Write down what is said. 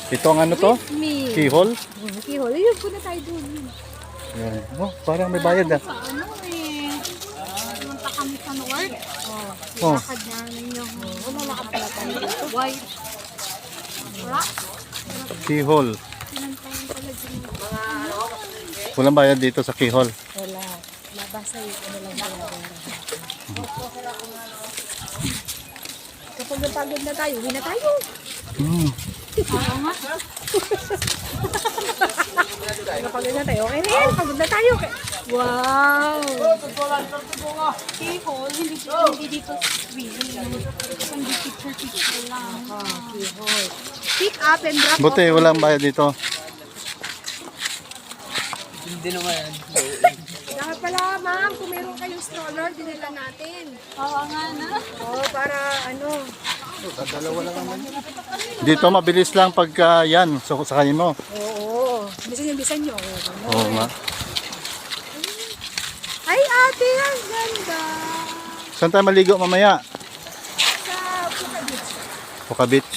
Ito ang ano to? With me. Keyhole? Keyhole. Ayun, punta tayo doon. Yan. Oh, parang may bayad ah. Sa ano eh. Pumunta kami sa North. Oh. Lakad namin yung lumalakad pala tayo dito. White. Rock. Keyhole. Pinantayin pala dito. Walang bayad dito sa keyhole. Wala. Labasa yun. Ano lang pala. Kapag napagod na tayo, uwi na tayo. Hmm. Oo nga. Napagod na tayo. Okay na yan. Pagod na tayo. Wow! Keyhole, hindi dito swimming. Hindi picture lang. Keyhole. Pick up and drop Buti off. walang bayad dito. Hindi naman. Dapat pala, ma'am, kung meron kayong stroller, dinala natin. Oo nga na. Oo, para ano. Dito mabilis lang pagka yan. So, sakayin mo. Oo. Bisan nyo. Oo nga. Ay, ate, ang ganda. Saan tayo maligo mamaya? Sa Puka Beach. Puka Beach.